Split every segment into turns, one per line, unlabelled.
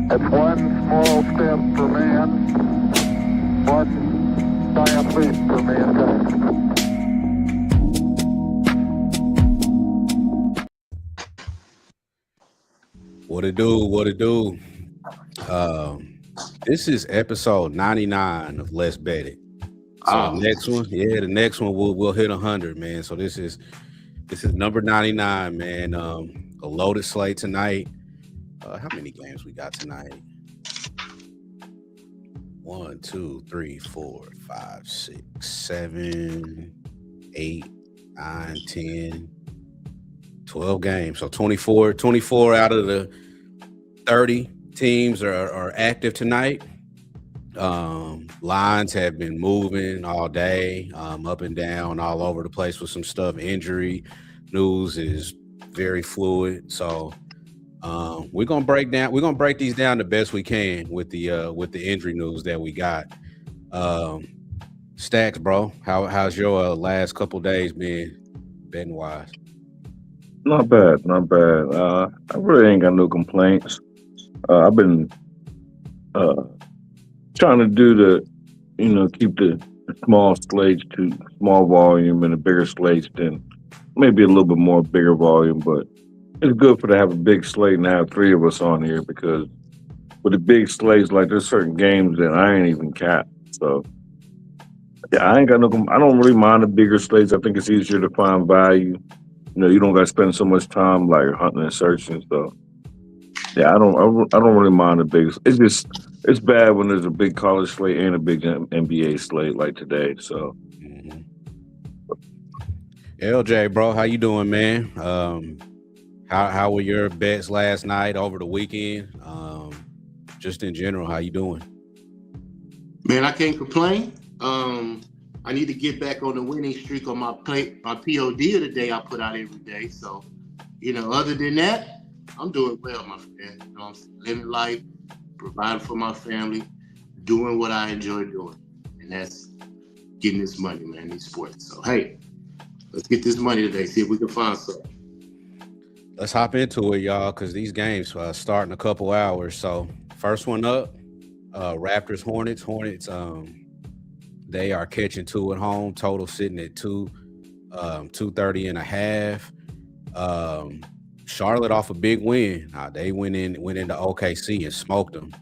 It's one small step for man, one giant leap for mankind.
What it do? What it do? This is episode 99 of Let's Bet It. So the
Oh,
next one, the next one we'll hit 100, man. So this is number 99, man. A loaded slate tonight. How many games we got tonight? 1, 2, 3, 4, 5, 6, 7, 8, 9, 10, 12 games. So 24 out of the 30 teams are active tonight. Lines have been moving all day, up and down, all over the place with some stuff. Injury news is very fluid. So we're gonna break these down the best we can with the injury news that we got. Stacks, bro, how's your last couple days been betting wise?
Not bad, not bad. I really ain't got no complaints. I've been uh, trying to do keep the small slates to small volume and the bigger slates, then maybe a little bit more bigger volume. But it's good for to have a big slate and have three of us on here because with the big slates, like there's certain games that I ain't even capped. So yeah, I ain't got no. I don't really mind the bigger slates. I think it's easier to find value. You don't got to spend so much time like hunting and searching. So yeah, I don't really mind the big. It's bad when there's a big college slate and a big NBA slate like today. So
Mhm. LJ, bro, how you doing, man? How were your bets last night over the weekend? Just in general, how you doing?
man, I can't complain. I need to get back on the winning streak on my POD of the day I put out every day. So, other than that, I'm doing well, my friend. I'm living life, providing for my family, doing what I enjoy doing, and that's getting this money, man. These sports. So, hey, let's get this money today. See if we can find something.
Let's hop into it, y'all, because these games start in a couple hours. So first one up, Raptors Hornets. Hornets, they are catching two at home. Total sitting at 230 and a half. Charlotte off a big win. They went into OKC and smoked them.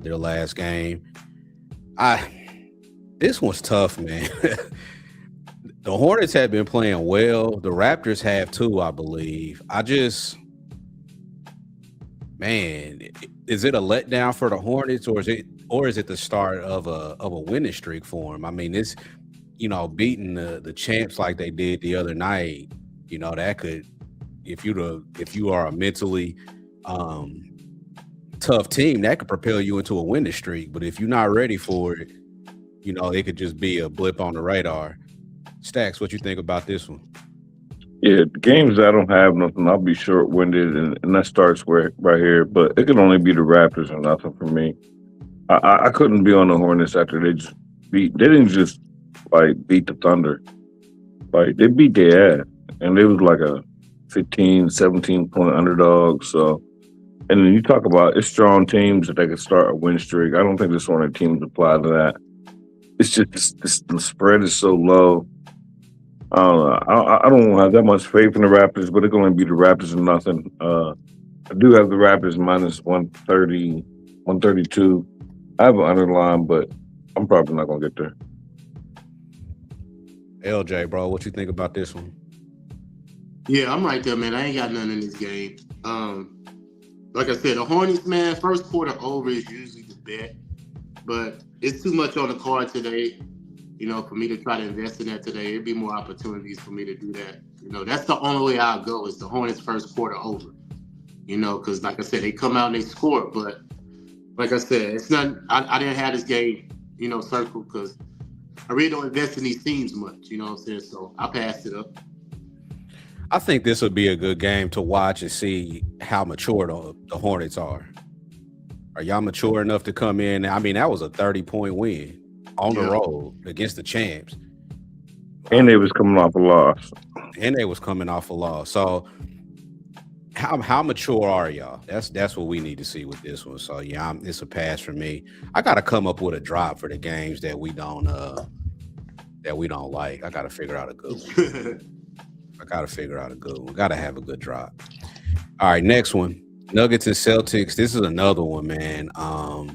Their last game. This one's tough, man. The Hornets have been playing well. The Raptors have too, I believe. Man, is it a letdown for the Hornets, or is it the start of a winning streak for them? I mean, this, beating the champs like they did the other night, that could, if you are a mentally tough team, that could propel you into a winning streak. But if you're not ready for it, it could just be a blip on the radar. Stacks, what you think about this one?
yeah, the games I don't have nothing. I'll be short winded, and that starts right here. But it can only be the Raptors or nothing for me. I couldn't be on the Hornets after they just beat. They didn't just like beat the Thunder. Like they beat their ass, and it was like a 15, 17 point underdog. So, and then you talk about it's strong teams that they could start a win streak. I don't think this one of the teams apply to that. It's just the spread is so low. I don't know. I don't have that much faith in the Raptors, but it's going to be the Raptors and nothing. I do have the Raptors minus 130, 132. I have an underline, but I'm probably not going to get there.
LJ, bro, what you think about this one?
Yeah, I'm right there, man. I ain't got nothing in this game. Like I said, the Hornets, man, first quarter over is usually the bet, but it's too much on the card today, for me to try to invest in that today. It'd be more opportunities for me to do that. That's the only way I'll go is the Hornets first quarter over, because like I said, they come out and they score, but like I said, it's not, I didn't have this game, circled because I really don't invest in these teams much, you know what I'm saying? So I passed it up.
I think this would be a good game to watch and see how mature the Hornets are. Are y'all mature enough to come in? I mean, that was a 30-point win on the road against the champs.
And they was coming off a loss.
And they was coming off a loss. So how mature are y'all? That's what we need to see with this one. So yeah, it's a pass for me. I gotta come up with a drop for the games that we don't like. I gotta figure out a good one. Gotta have a good drop. All right, next one. Nuggets and Celtics. This is another one, man. I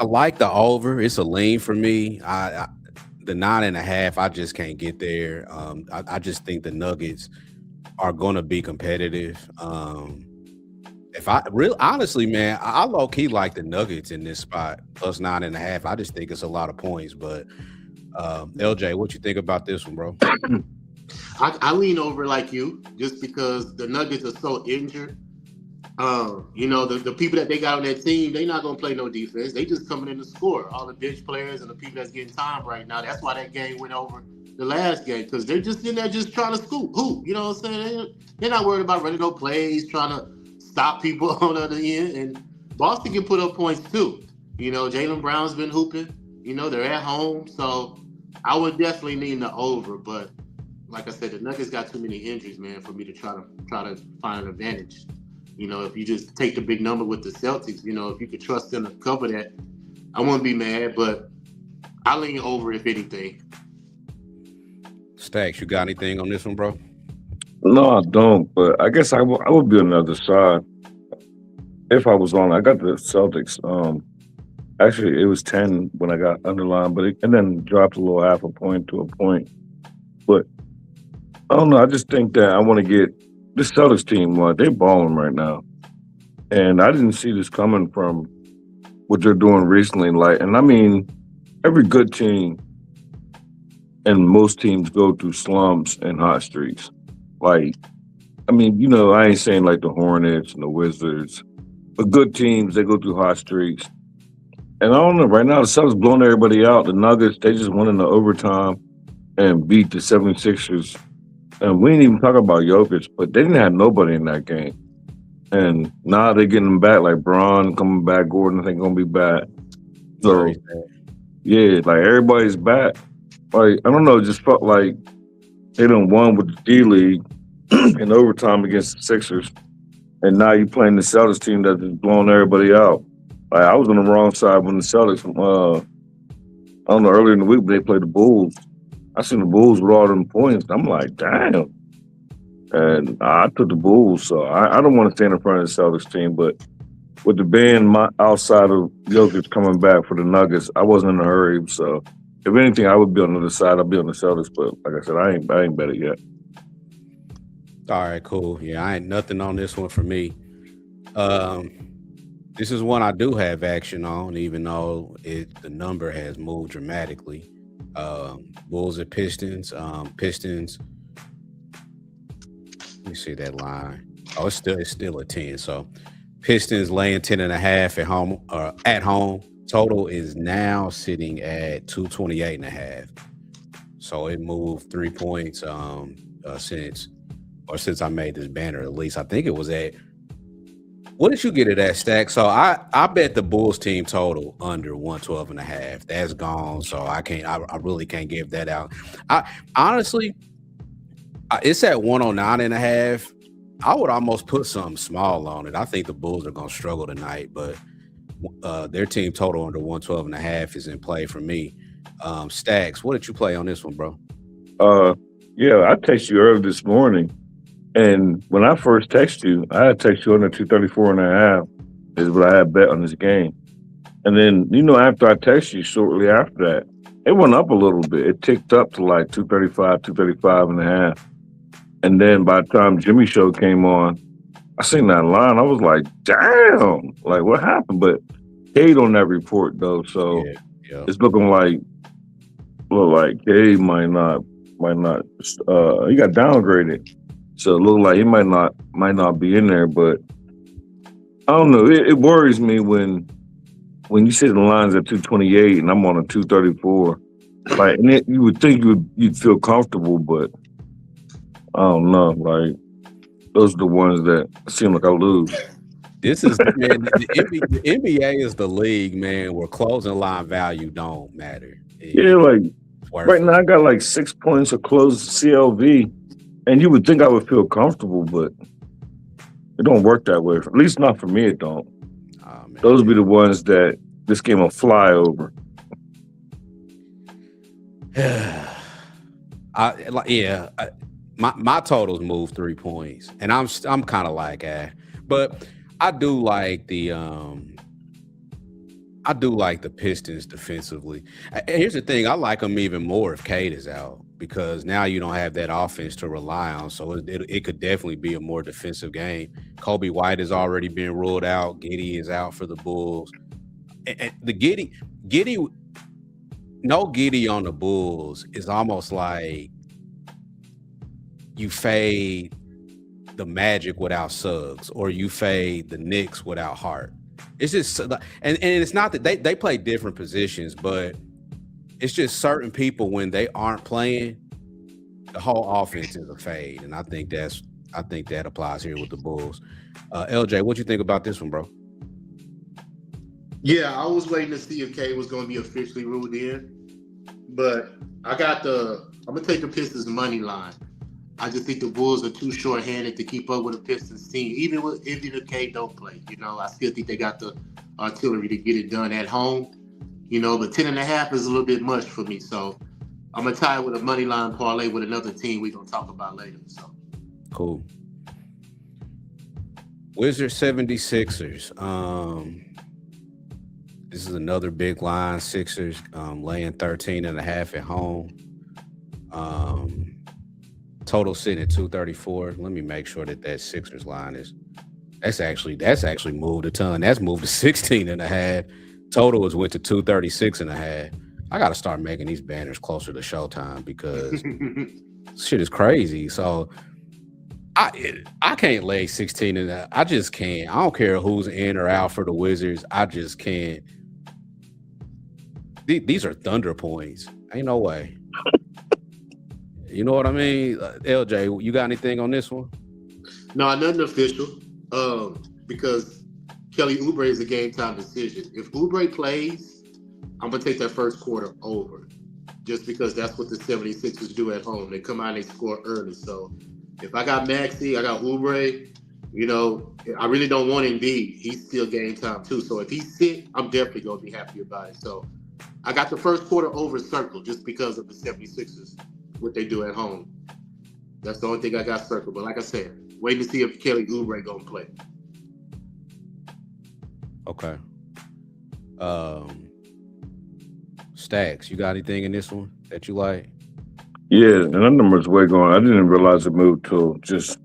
like the over. It's a lean for me. The 9.5, I just can't get there. I just think the Nuggets are going to be competitive. Honestly, man, I low key like the Nuggets in this spot plus 9.5. I just think it's a lot of points. But LJ, what you think about this one, bro?
I lean over like you just because the Nuggets are so injured. The people that they got on that team, they not gonna play no defense. They just coming in to score. All the bench players and the people that's getting time right now. That's why that game went over the last game, because they're just in there just trying to hoop. You know what I'm saying? They're not worried about running no plays, trying to stop people on the other end. And Boston can put up points too. Jaylen Brown's been hooping. They're at home, so I would definitely lean the over. But like I said, the Nuggets got too many injuries, man, for me to try to find an advantage. If you just take the big number with the Celtics, if you could trust them to cover that, I wouldn't be mad, but I lean over if anything.
Stacks, you got anything on this one, bro?
No, I don't. But I guess I would be on the other side if I was on. I got the Celtics. Actually, it was 10 when I got underlined, and then dropped a little half a point to a point. But I don't know. I just think that I want to get this Celtics team. They're balling right now, and I didn't see this coming from what they're doing recently. And I mean, every good team and most teams go through slumps and hot streaks. I ain't saying like the Hornets and the Wizards, but good teams, they go through hot streaks. And I don't know, right now the Celtics blowing everybody out. The Nuggets, they just went into overtime and beat the 76ers. And we didn't even talk about Jokic, but they didn't have nobody in that game. And now they're getting them back, like Bron coming back, Gordon I think gonna be back. So yeah, everybody's back. I don't know, it just felt like they done won with the D-League in overtime against the Sixers. And now you're playing the Celtics team that's just blowing everybody out. I was on the wrong side when the Celtics, I don't know, earlier in the week when they played the Bulls. I seen the Bulls with all them points. I'm like, damn. And I took the Bulls, so I don't want to stand in front of the Celtics team. But with the band outside of Jokic coming back for the Nuggets, I wasn't in a hurry. So if anything, I would be on the other side. I'd be on the Celtics. But like I said, I ain't bet it yet.
All right, cool. Yeah, I ain't nothing on this one for me. This is one I do have action on, even though the number has moved dramatically. Bulls at Pistons. Pistons. Let me see that line. Oh, it's still a 10. So Pistons laying 10.5 at home. Total is now sitting at 228.5. So it moved 3 points since I made this banner. At least I think it was at. What did you get it at, Stack? So I bet the Bulls team total under 112.5. That's gone. So I really can't give that out. Honestly, it's at 109.5. I would almost put something small on it. I think the Bulls are going to struggle tonight, but their team total under 112.5 is in play for me. Stacks, what did you play on this one, bro?
Yeah, I texted you earlier this morning. And when I first texted you, I had texted you under 234.5 is what I had bet on this game. And then, after I texted you shortly after that, it went up a little bit. It ticked up to like 235.5. And then by the time Jimmy Show came on, I seen that line. I was like, damn, what happened? But Cade on that report though, so yeah. It's looking like Cade might not. He got downgraded. So it looked like he might not be in there, but I don't know. It worries me when you see the lines at 228 and I'm on a 234. You would think you'd feel comfortable, but I don't know. Those are the ones that seem like I lose.
This is man. The NBA is the league, man, where closing line value don't matter.
Right now I got 6 points of closed CLV. And you would think I would feel comfortable, but it don't work that way. At least not for me, it don't.
Oh, man.
Those be the ones that this game will fly over.
My totals move 3 points, and I'm kind of like, but I do like the Pistons defensively. Here's the thing: I like them even more if Cade is out, because now you don't have that offense to rely on. So it could definitely be a more defensive game. Kobe White has already been ruled out. Giddey is out for the Bulls. And the Giddey, no Giddey on the Bulls is almost like you fade the Magic without Suggs, or you fade the Knicks without Hart. It's just, and it's not that they play different positions, but it's just certain people when they aren't playing, the whole offense is a fade, and I think that applies here with the Bulls. LJ, what you think about this one, bro?
Yeah, I was waiting to see if Cade was going to be officially ruled in, but I'm gonna take the Pistons money line. I just think the Bulls are too short-handed to keep up with the Pistons team, even if Cade don't play. I still think they got the artillery to get it done at home. But 10.5 is a little bit much for me, so I'm gonna tie it with a money line parlay with another team we're gonna talk about later. So
cool. Wizards 76ers. This is another big line. Sixers laying 13.5 at home. Total sitting at 234. Let me make sure that Sixers line that's actually moved a ton. That's moved to 16.5. Total went to 236.5. I got to start making these banners closer to Showtime because shit is crazy. So I can't lay 16 in that. I just can't. I don't care who's in or out for the Wizards. I just can't. These are thunder points. Ain't no way. You know what I mean? LJ, you got anything on this one?
No, nothing official. Because Kelly Oubre is a game time decision. If Oubre plays, I'm gonna take that first quarter over, just because that's what the 76ers do at home. They come out and they score early. So if I got Maxey, I got Oubre, I really don't want Embiid. He's still game time too. So if he's sick, I'm definitely gonna be happy about it. So I got the first quarter over circled just because of the 76ers, what they do at home. That's the only thing I got circled. But like I said, waiting to see if Kelly Oubre gonna play.
Okay. Stacks, you got anything in this one that you like?
Yeah, and that number's way going. I didn't realize it moved till just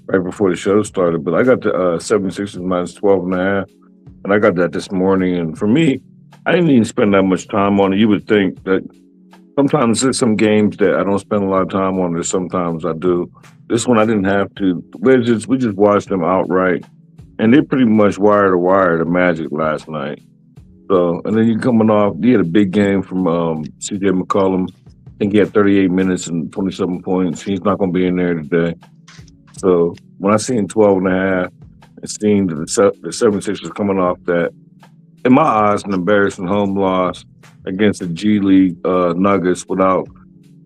right before the show started, but I got the 76ers minus 12.5, and I got that this morning. And for me, I didn't even spend that much time on it. You would think that sometimes there's some games that I don't spend a lot of time on, or sometimes I do. This one I didn't have to. We just watched them outright, and they pretty much wire to wire the Magic last night. So, and then you're coming off, you had a big game from CJ McCollum. I think he had 38 minutes and 27 points. He's not going to be in there today. So when I seen 12.5 and seeing the 76ers coming off that, in my eyes, an embarrassing home loss against the G League Nuggets without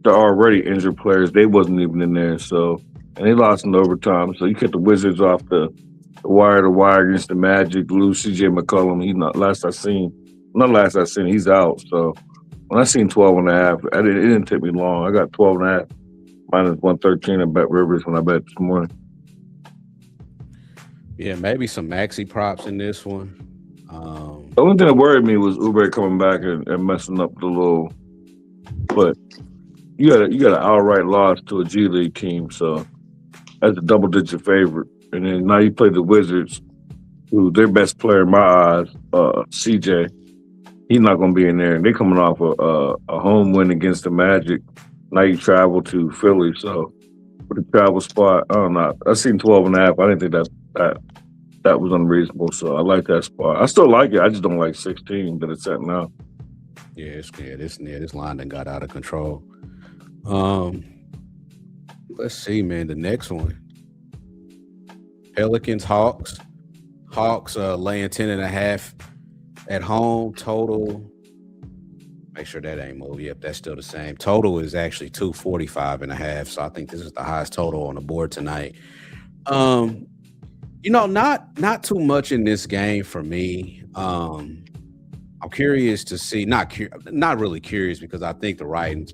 the already injured players. They wasn't even in there. So, and they lost in overtime. So you get the Wizards off the wire to wire against the Magic. Lose CJ McCollum. He's not last I seen, he's out. So when I seen 12.5, it didn't take me long. I got 12.5 minus 113 at Bet Rivers when I bet this morning.
Yeah, maybe some Maxey props in this one.
The only thing that worried me was Oubre coming back and messing up the little. But you got an outright loss to a G League team, so that's a double-digit favorite. And then now you play the Wizards, who their best player in my eyes, CJ. He's not going to be in there. They're coming off a home win against the Magic. Now you travel to Philly, so with the travel spot, I don't know. I seen 12.5. I didn't think that was unreasonable, so I like that spot. I still like it. I just don't like 16 that it's at now.
Yeah, this line done got out of control. Let's see, man. The next one, Pelicans Hawks. Hawks laying 10.5 at home. Total, Make sure that ain't moved. Yep, that's still the same. Total is actually 245.5. So I think this is the highest total on the board tonight. Not too much in this game for me. I'm curious to see, not really curious because I think the writing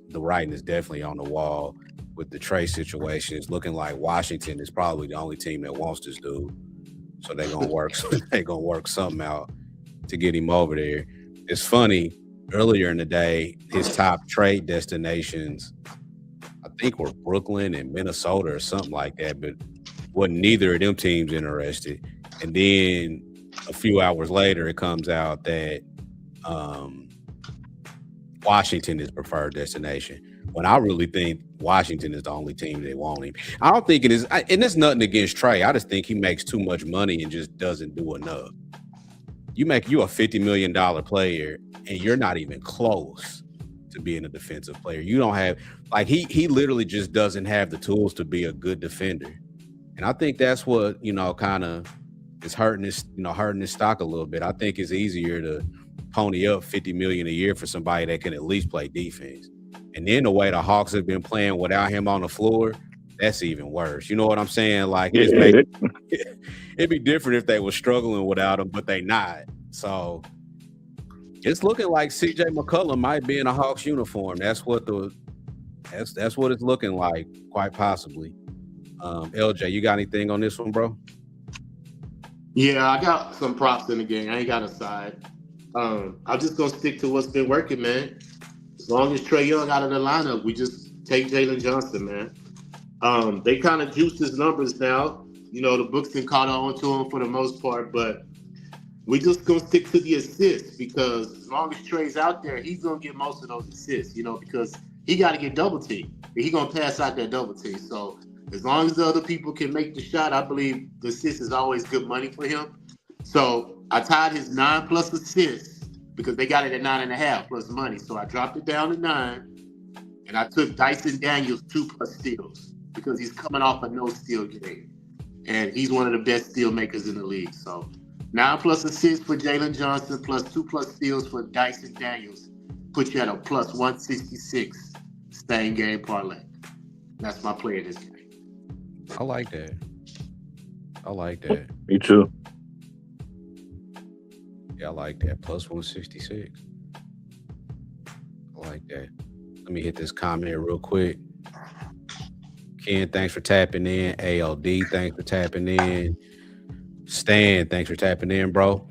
is definitely on the wall with the Trey situation. It's looking like Washington is probably the only team that wants this dude. So they're gonna work something out to get him over there. It's funny. Earlier in the day, his top trade destinations, I think, were Brooklyn and Minnesota or something like that, but wasn't neither of them teams interested. And then a few hours later, it comes out that Washington is preferred destination. When I really think Washington is the only team that want him. I don't think it is, and it's nothing against Trey. I just think he makes too much money and just doesn't do enough. You a $50 million player, and you're not even close to being a defensive player. You don't have he literally just doesn't have the tools to be a good defender, and I think that's what kind of is hurting his stock a little bit. I think it's easier to pony up $50 million a year for somebody that can at least play defense, and then the way the Hawks have been playing without him on the floor, that's even worse. You know what I'm saying? It'd be different if they were struggling without him, but they not. So it's looking like CJ McCollum might be in a Hawks uniform. That's what it's looking like, quite possibly. LJ, you got anything on this one, bro?
Yeah, I got some props in the game. I ain't got a side. I'm just gonna stick to what's been working, man. As long as Trae Young out of the lineup, we just take Jalen Johnson, man. They kind of juiced his numbers now. The books been caught on to him for the most part, but we just gonna stick to the assists because as long as Trey's out there, he's gonna get most of those assists, because he got to get double teamed. He's gonna pass out that double team. So as long as the other people can make the shot, I believe the assist is always good money for him. So I tied his 9+ assists because they got it at 9.5 plus money. So I dropped it down to 9, and I took Dyson Daniels 2+ steals because he's coming off a no steal game. And he's one of the best steal makers in the league. So 9+ assists for Jalen Johnson plus 2+ steals for Dyson Daniels put you at a plus 166 same game parlay. That's my play of this game.
I like that.
Me too.
Yeah, I like that. Plus 166. I like that. Let me hit this comment real quick. Ken, thanks for tapping in. ALD, thanks for tapping in. Stan, thanks for tapping in, bro.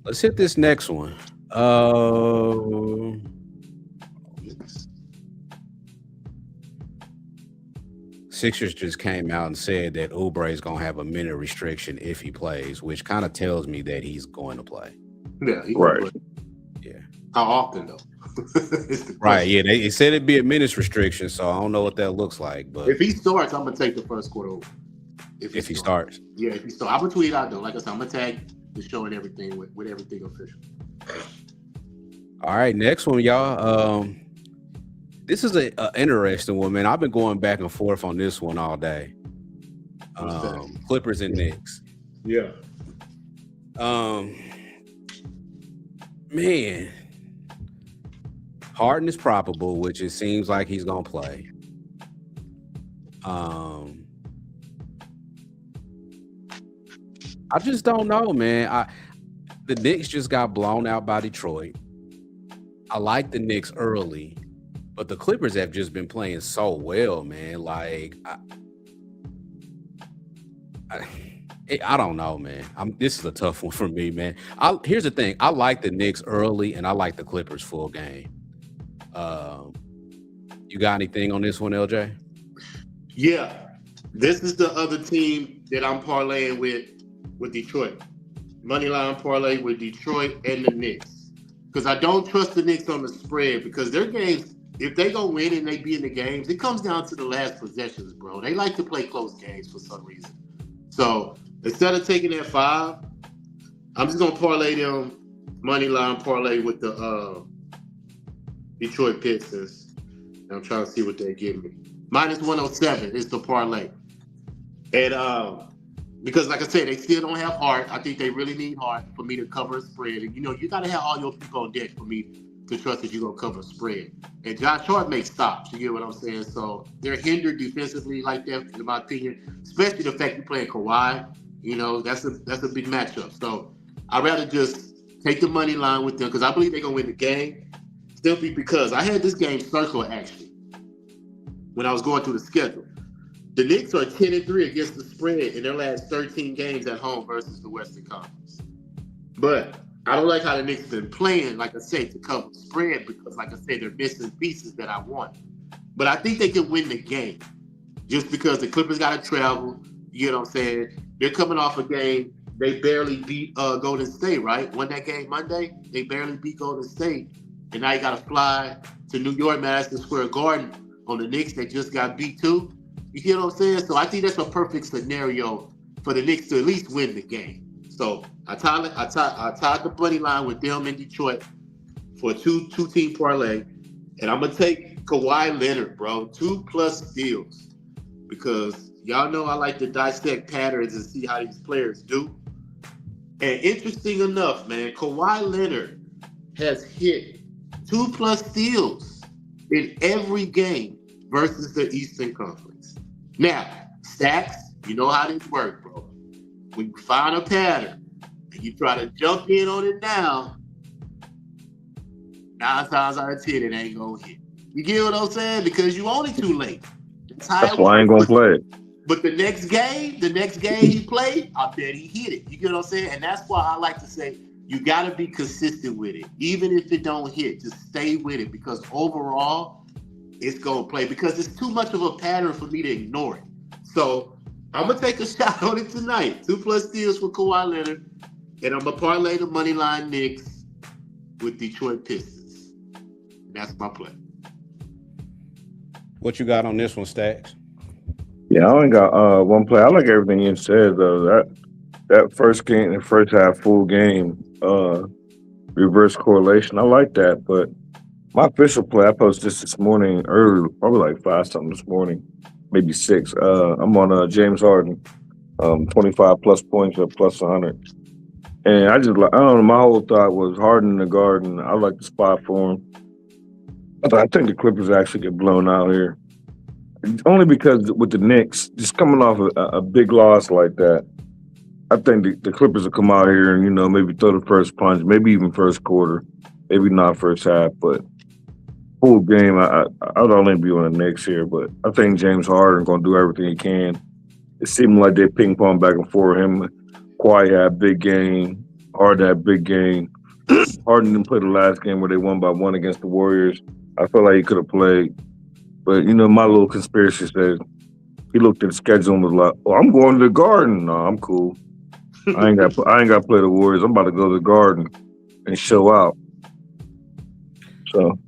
Let's hit this next one. Sixers just came out and said that Oubre is going to have a minute restriction if he plays, which kind of tells me that he's going to play.
Yeah,
right.
Yeah.
How often, though?
Right, yeah. They said it'd be a minutes restriction, so I don't know what that looks like. But
if he starts, I'm going to take the first quarter over.
If he starts.
Yeah, if he starts. I'm going to tweet out, though. Like I said, I'm going to tag the show and everything with everything official.
All right, next one, y'all. This is an interesting one, man. I've been going back and forth on this one all day. Clippers and Knicks.
Yeah.
Man. Harden is probable, which it seems like he's going to play. I just don't know, man. The Knicks just got blown out by Detroit. I like the Knicks early, but the Clippers have just been playing so well, man. Like, I don't know, man. This is a tough one for me, man. Here's the thing. I like the Knicks early, and I like the Clippers full game. You got anything on this one, LJ?
Yeah. This is the other team that I'm parlaying with Detroit. Moneyline parlay with Detroit and the Knicks. Because I don't trust the Knicks on the spread because their games, if they go win and they be in the games, it comes down to the last possessions, bro. They like to play close games for some reason. So instead of taking that 5, I'm just going to parlay them moneyline parlay with the Detroit Pistons. And I'm trying to see what they give me. Minus 107 is the parlay. And because, like I said, they still don't have heart. I think they really need heart for me to cover a spread. And, you got to have all your people on deck for me to trust that you're gonna cover a spread. And Josh Hart makes stops. You get what I'm saying? So they're hindered defensively like that, in my opinion. Especially the fact you're playing Kawhi. You know, that's a big matchup. So I'd rather just take the money line with them because I believe they're gonna win the game. Simply because I had this game circled actually when I was going through the schedule. The Knicks are 10-3 against the spread in their last 13 games at home versus the Western Conference. But I don't like how the Knicks have been playing, like I say, to cover the spread because, like I say, they're missing pieces that I want. But I think they can win the game just because the Clippers got to travel. You know what I'm saying? They're coming off a game. They barely beat Golden State, right? Won that game Monday. They barely beat Golden State. And now you got to fly to New York, Madison Square Garden on the Knicks that just got beat too. You get what I'm saying? So I think that's a perfect scenario for the Knicks to at least win the game. So I tied the money line with them in Detroit for a two-team parlay. And I'm going to take Kawhi Leonard, bro. 2+ steals. Because y'all know I like to dissect patterns and see how these players do. And interesting enough, man, Kawhi Leonard has hit 2+ steals in every game versus the Eastern Conference. Now, Stacks, you know how this works, bro. When you find a pattern and you try to jump in on it now, 9 times out of 10 it ain't gonna hit. You get what I'm saying? Because you only too late.
That's why I ain't gonna play it.
But the next game he played, I bet he hit it. You get what I'm saying? And that's why I like to say you got to be consistent with it. Even if it don't hit, just stay with it because overall, it's going to play because it's too much of a pattern for me to ignore it. So I'm going to take a shot on it tonight. 2+ steals for Kawhi Leonard. And I'm going to parlay the money line Knicks with Detroit Pistons. That's my play.
What you got on this one, Stacks?
Yeah, I only got one play. I like everything you said though. That first game, the first half full game, reverse correlation. I like that. But my official play, I posted this morning early, probably like 5 something this morning, maybe 6. I'm on James Harden, 25+ points or plus 100. And I don't know. My whole thought was Harden in the Garden. I like the spot for him. I think the Clippers actually get blown out here. Only because with the Knicks, just coming off a big loss like that, I think the Clippers will come out here and, maybe throw the first punch, maybe even first quarter, maybe not first half, but full game, I'd only be on the Knicks here. But I think James Harden going to do everything he can. It seemed like they ping pong back and forth. Him, Kawhi had a big game, Harden had a big game. Harden didn't play the last game where they won by 1 against the Warriors. I felt like he could have played. But, my little conspiracy says he looked at the schedule and was like, oh, I'm going to the Garden. No, I'm cool. I ain't got to play the Warriors. I'm about to go to the Garden and show out. So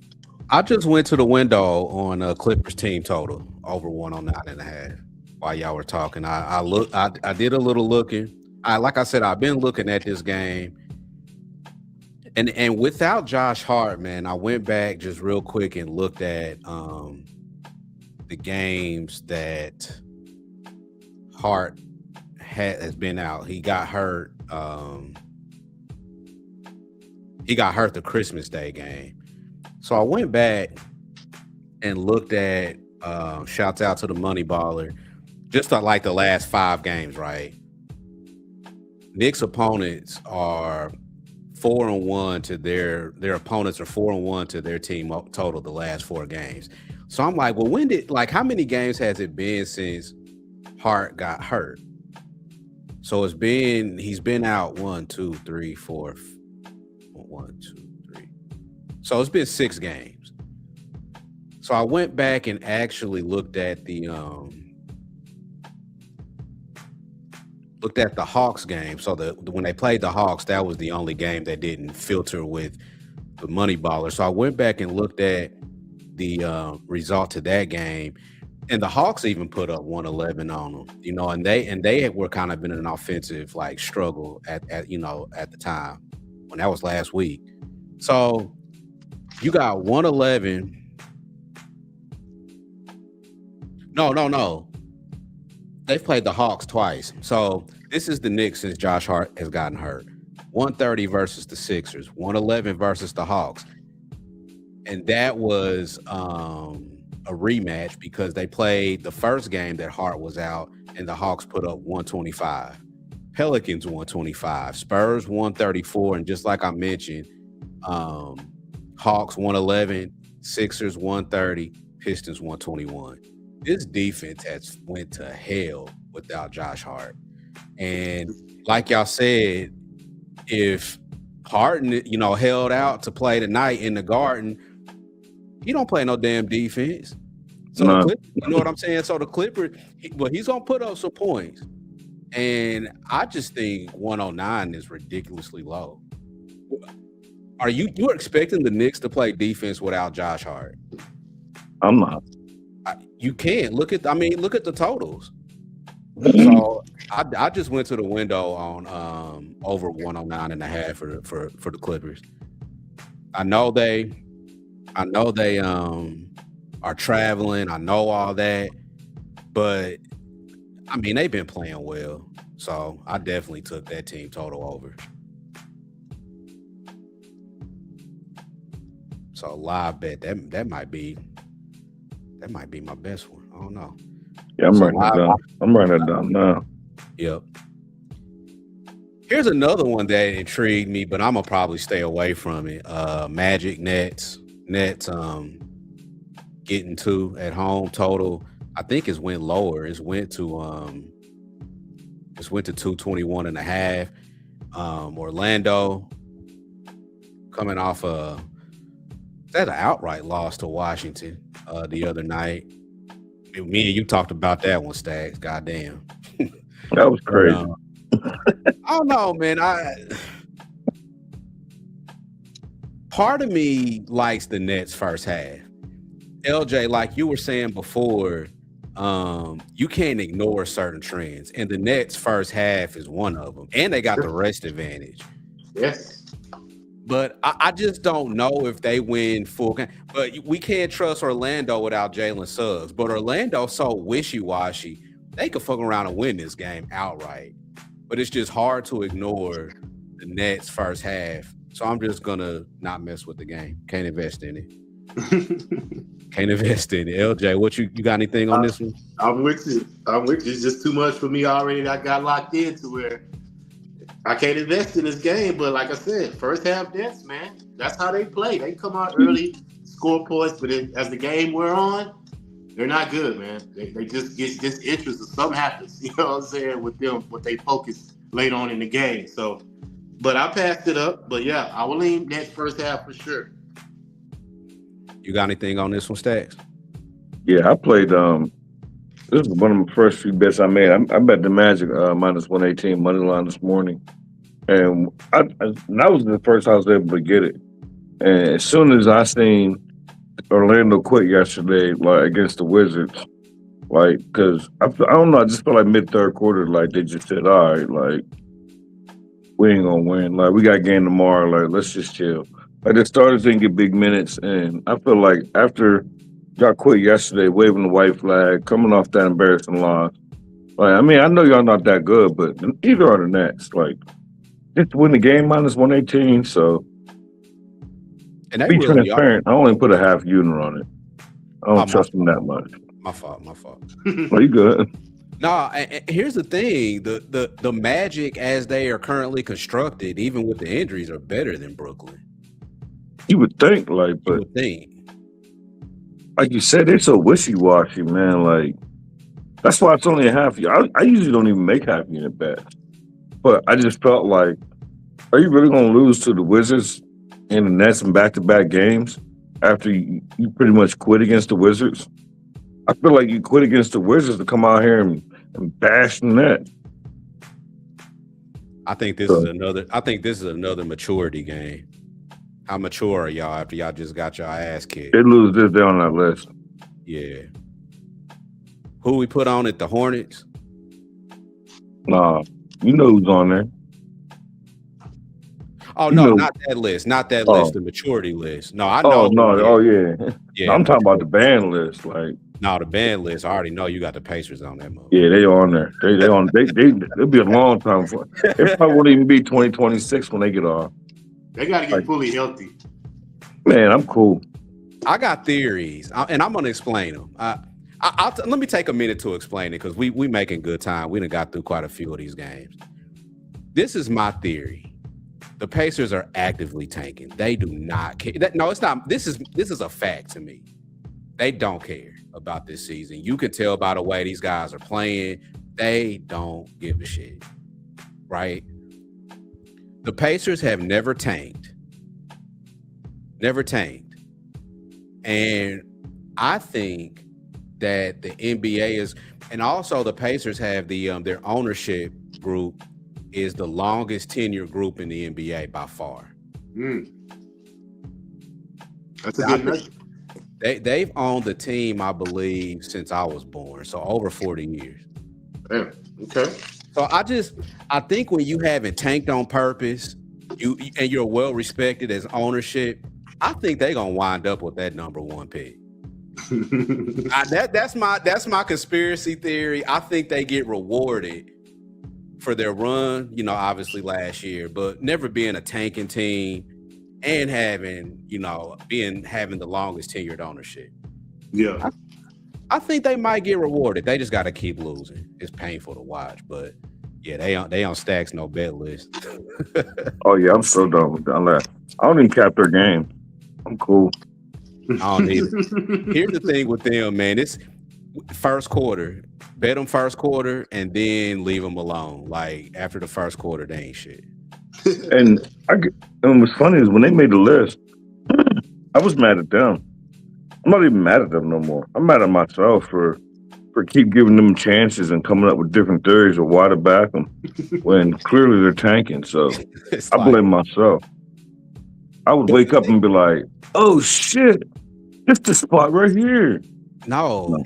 I just went to the window on Clippers team total over 109.5 while y'all were talking. I did a little looking. Like I said, I've been looking at this game. And without Josh Hart, man, I went back just real quick and looked at the games that Hart has been out. He got hurt. He got hurt the Christmas Day game. So I went back and looked at. Shouts out to the Money Baller. Just like the last 5 games, right? Knicks opponents are 4-1 to their opponents are 4-1 to their team total the last 4 games. So I'm like, well, how many games has it been since Hart got hurt? So he's been out 1, 2, 3, 4, 1, 2, 3. So it's been 6 games. So I went back and actually looked at the Hawks game. So when they played the Hawks, that was the only game that didn't filter with the Money Baller. So I went back and looked at the result to that game, and the Hawks even put up 111 on them. And they were kind of in an offensive struggle at the time when that was last week. So you got 111. No. They've played the Hawks twice. So this is the Knicks since Josh Hart has gotten hurt. 130 versus the Sixers, 111 versus the Hawks. and that was a rematch because they played the first game that Hart was out, and the Hawks put up 125. Pelicans 125, Spurs 134, and just like I mentioned, Hawks 111, Sixers 130, Pistons 121. This defense has went to hell without Josh Hart. And like y'all said, if Harden, held out to play tonight in the Garden, he don't play no damn defense. So
No.
you know what I'm saying? So the Clippers, he's gonna put up some points. And I just think 109 is ridiculously low. Are you're expecting the Knicks to play defense without Josh Hart?
I'm not.
You can't look at the totals. So I just went to the window on over 109 and a half for the Clippers. I know they are traveling. I know all that, but I mean they've been playing well. So I definitely took that team total over. So live bet that might be my best one. I don't know.
Yeah, I'm
So
writing it down. I'm writing it down now.
Yep. Here's another one that intrigued me, but I'm gonna probably stay away from it. Magic Nets getting 2 at home total. I think it's went lower. It's went to 221 and a half. Orlando coming off an outright loss to Washington the other night. Me and you talked about that one, Stacks. Goddamn.
That was crazy.
I don't know, man. Part of me likes the Nets first half. LJ, like you were saying before, you can't ignore certain trends, and the Nets first half is one of them, and they got the rest advantage.
Yes.
But I just don't know if they win full game. But we can't trust Orlando without Jalen Suggs. But Orlando's so wishy-washy. They could fuck around and win this game outright. But it's just hard to ignore the Nets first half. So I'm just going to not mess with the game. Can't invest in it. Can't invest in it. LJ, what you got anything on this one?
I'm with you. It's just too much for me already. I got locked into where I can't invest in this game. But like I said, first half Nets, man, that's how they play. They come out early, score points, but as the game wear on, they're not good, man. They just get disinterested. Something happens, you know what I'm saying, with them, what they focus late on in the game. So, but I passed it up. But yeah, I will lean Nets first half for sure.
You got anything on this one, Stacks?
Yeah, I played. This was one of my first few bets I made. I bet the Magic minus 118 money line this morning, and that was the first I was able to get it. And as soon as I seen Orlando quit yesterday, like against the Wizards, like because I don't know, I just felt like mid-third quarter, like they just said, all right, like we ain't gonna win. Like we got a game tomorrow. Like let's just chill. Like the starters didn't get big minutes, and I feel like after y'all quit yesterday, waving the white flag, coming off that embarrassing loss. Like, I mean, I know y'all not that good, but either are the Nets. Like, just win the game minus 118. So,
And they
be
really are.
transparent. I only put a half unit on it. I don't trust them that much.
My fault.
Well, you good?
No, and here's the thing: the Magic, as they are currently constructed, even with the injuries, are better than Brooklyn.
You would think, like,
You
but
would think.
like you said, they're so wishy-washy, man. Like, that's why it's only a half. I usually don't even make half unit bets, but I just felt like, are you really going to lose to the Wizards and the Nets in back-to-back games after you pretty much quit against the Wizards? I feel like you quit against the Wizards to come out here and bash the net.
I think this is another maturity game. How mature are y'all after y'all just got your ass kicked?
They lose this, they're on that list.
Yeah. Who we put on it? The Hornets?
Nah, you know who's on there.
Oh,
You
no,
know-
not that list. Not that
Oh.
list, the maturity list. No, I know.
Oh, no. Oh, yeah.
Yeah.
I'm talking about the band list. Like,
No, the band list. I already know you got the Pacers on that mode.
yeah, they on there. They on. It'll be a long time for. It probably won't even be 2026 when they get off.
They got to get
Like-
fully healthy.
Man, I'm cool.
I got theories, and I'm gonna explain them. Let me take a minute to explain it because we making good time. We done got through quite a few of these games. This is my theory. The Pacers are actively tanking. They do not care. No, it's not. This is a fact to me. They don't care about this season. You can tell by the way these guys are playing. They don't give a shit, right? The Pacers have never tanked. Never tanked. And I think that the NBA is, and also the Pacers have their ownership group is the longest tenure group in the NBA by far.
That's a good measure.
They've owned the team, I believe, since I was born, so over 40 years.
Damn. Okay.
So I think when you haven't tanked on purpose, and you're well respected as ownership, I think they're gonna wind up with that number one pick. That's my conspiracy theory. I think they get rewarded for their run, obviously last year, but never being a tanking team and having the longest tenured ownership.
Yeah.
I think they might get rewarded. They just got to keep losing. It's painful to watch, but yeah, they on Stacks no bet list.
Oh yeah, I'm so done with that. I don't even cap their game. I'm cool.
I don't need it. Here's the thing with them, man. It's first quarter. Bet them first quarter and then leave them alone. Like after the first quarter, they ain't shit.
And what's funny is when they made the list, I was mad at them. I'm not even mad at them no more. I'm mad at myself for keep giving them chances and coming up with different theories of why to back them when clearly they're tanking. So I blame myself. I would wake up and be like, "Oh shit, it's the spot right here."
No,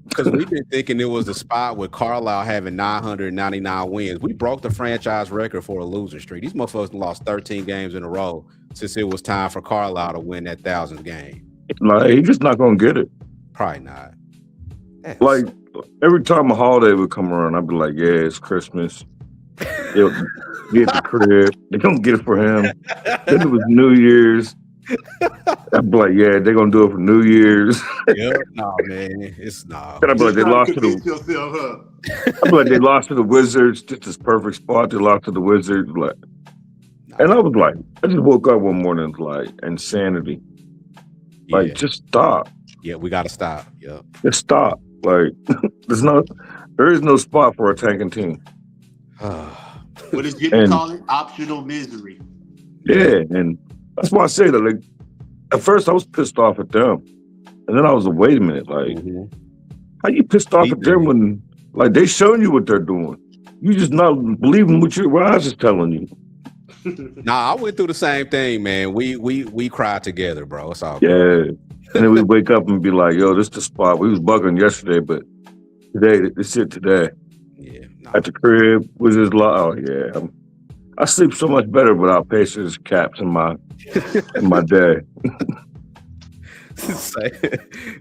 because we've been thinking it was the spot with Carlisle having 999 wins. We broke the franchise record for a loser streak. These motherfuckers lost 13 games in a row since it was time for Carlisle to win that 1,000th game.
Like, he's just not gonna get it.
Probably not.
Like every time a holiday would come around, I'd be like, "Yeah, it's Christmas. They'll get the crib. They don't get it for him." Then it was New Year's. I'd be like, "Yeah, they're gonna do it for New Year's."
Yep. No, man, it's not.
I'd be like, "They lost to the." I'd be like, "They lost to the Wizards. Just this perfect spot. They lost to the Wizards." Like, and I was like, I just woke up one morning like insanity. Like, just stop.
Yeah, we gotta stop. Yeah,
just stop. Like, there is no spot for a tanking team.
What does Jimmy call it? Optional misery.
Yeah, and that's why I say that. Like, at first I was pissed off at them, and then I was like, "Wait a minute, like, how you pissed off at them when, like, they showing you what they're doing? You just not believing what your eyes is telling you."
Nah, I went through the same thing, man. We cried together, bro. It's all
good. Yeah. And then we wake up and be like, "Yo, this is the spot. We was bugging yesterday, but today, this it today."
Yeah. No.
At the crib was just like, "Oh yeah, I sleep so much better without Pacers caps in my day."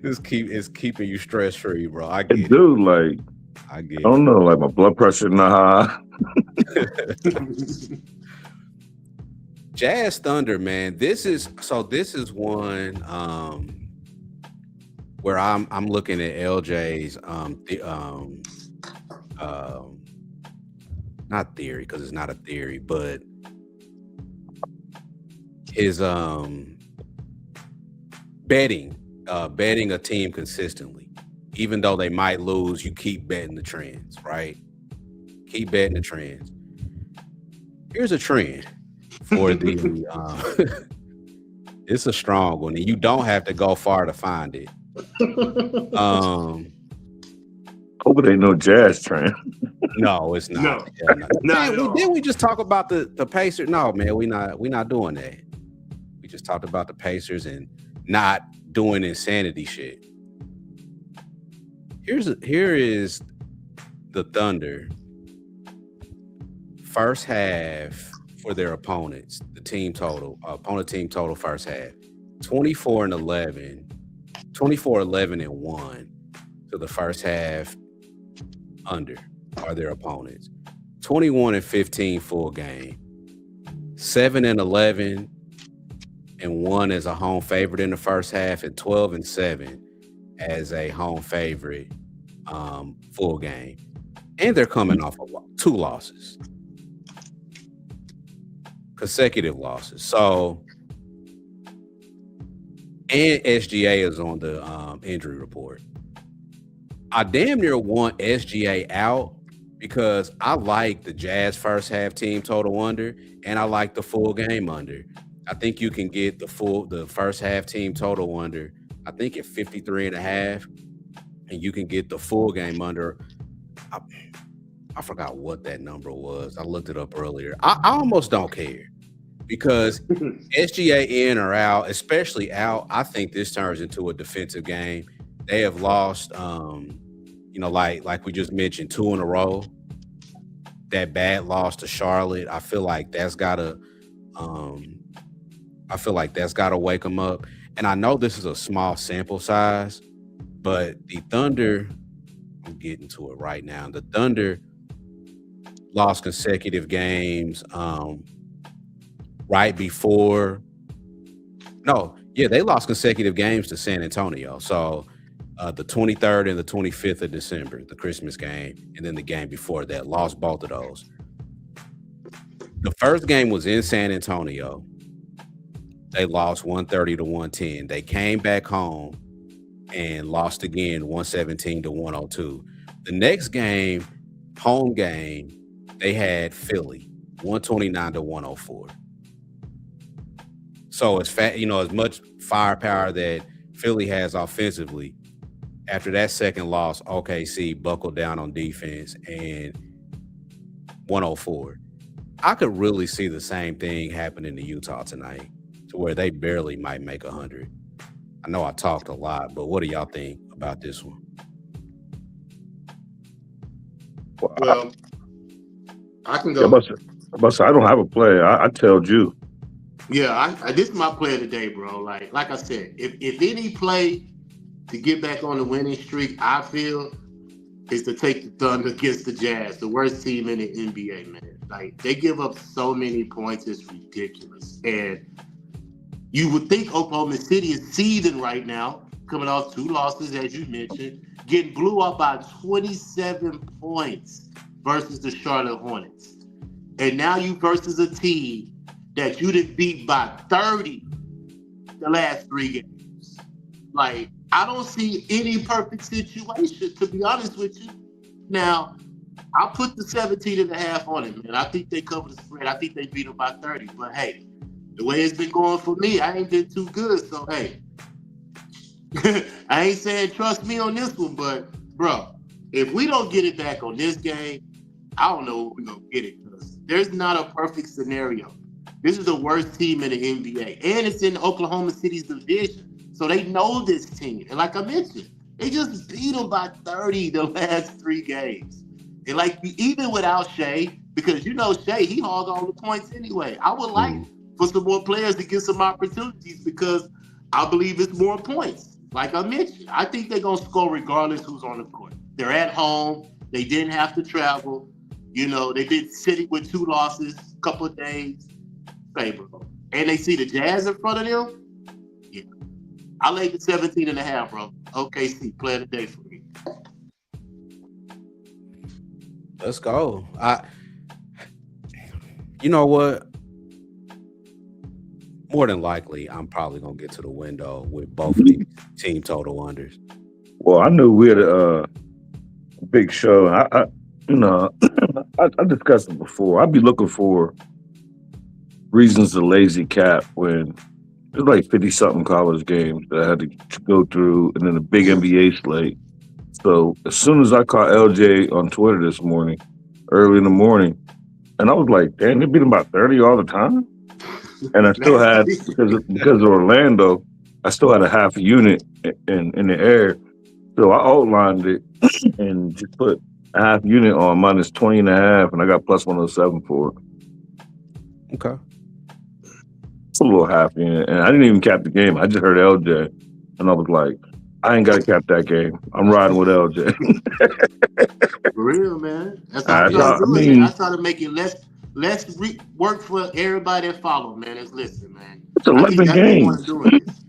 It's keeping you stress free, bro. I get it.
Dude, like,
I get.
I don't know, like my blood pressure not high.
Jazz Thunder, man. This is one where I'm looking at LJ's not theory because it's not a theory, but his betting a team consistently, even though they might lose. You keep betting the trends, right? Keep betting the trends. Here's a trend. For the it's a strong one, and you don't have to go far to find it.
Hope it ain't no Jazz trend.
No, it's not. No. Didn't we just talk about the Pacers? No, man, we not doing that. We just talked about the Pacers and not doing insanity shit. Here is the Thunder first half for their opponents, opponent team total first half, 24-11, 24-11-1 to the first half under are their opponents. 21-15 full game, 7-11 and 1 as a home favorite in the first half, and 12-7 as a home favorite full game. And they're coming off of 2 losses, consecutive losses. So, and SGA is on the injury report. I damn near want SGA out because I like the Jazz first half team total under, and I like the full game under. I think you can get the first half team total under, I think at 53.5, and you can get the full game under. I forgot what that number was. I looked it up earlier. I almost don't care because SGA in or out, especially out, I think this turns into a defensive game. They have lost, like we just mentioned, 2 in a row. That bad loss to Charlotte, I feel like that's gotta wake them up. And I know this is a small sample size, but the Thunder, I'm getting to it right now. The Thunder lost consecutive games right before. They lost consecutive games to San Antonio. So the 23rd and the 25th of December, the Christmas game, and then the game before that, lost both of those. The first game was in San Antonio. They lost 130-110. They came back home and lost again 117-102. The next game, home game, they had Philly 129-104. So as much firepower that Philly has offensively, after that second loss, OKC buckled down on defense and 104. I could really see the same thing happening to Utah tonight, to where they barely might make 100. I know I talked a lot, but what do y'all think about this one?
Well, I can go.
But I don't have a play. I tell you.
Yeah, this is my play of the day, bro. Like I said, if any play to get back on the winning streak, I feel, is to take the Thunder against the Jazz, the worst team in the NBA, man. Like, they give up so many points, it's ridiculous. And you would think Oklahoma City is seething right now, coming off 2 losses, as you mentioned, getting blew up by 27 points versus the Charlotte Hornets. And now you versus a team that you didn't beat by 30 the last 3 games. Like, I don't see any perfect situation, to be honest with you. Now, I'll put the 17.5 on it, man. I think they cover the spread. I think they beat them by 30. But, hey, the way it's been going for me, I ain't been too good. So, hey, I ain't saying trust me on this one, but, bro, if we don't get it back on this game, I don't know what we're going to get it. Because there's not a perfect scenario. This is the worst team in the NBA. And it's in Oklahoma City's division. So they know this team. And like I mentioned, they just beat them by 30 the last 3 games. And like, even without Shea, because Shea, he hogged all the points anyway. I would like for some more players to get some opportunities because I believe it's more points. Like I mentioned, I think they're going to score regardless who's on the court. They're at home. They didn't have to travel. They've been sitting with 2 losses a couple of days. Favorable. And they see the Jazz in front of them. Yeah. I laid the 17.5, bro. OKC, play of the day for me.
Let's go. You know what? More than likely, I'm probably going to get to the window with both of these team total unders.
Well, I knew we had a big show. I discussed it before. I'd be looking for reasons to lazy cap when there's like 50-something college games that I had to go through, and then a big NBA slate. So as soon as I caught LJ on Twitter this morning, early in the morning, and I was like, damn, they beat them by 30 all the time? And I still had, because of Orlando, I still had a half a unit in the air. So I outlined it and just put a half unit on minus 20.5, and I got plus 107 for it.
Okay.
It's a little half unit, and I didn't even cap the game. I just heard LJ, and I was like, I ain't got to cap that game. I'm riding with LJ.
For real, man. That's how I try to make it work for everybody that follow, man. Let's listen, man.
It's 11
that's the
games.
point of doing this.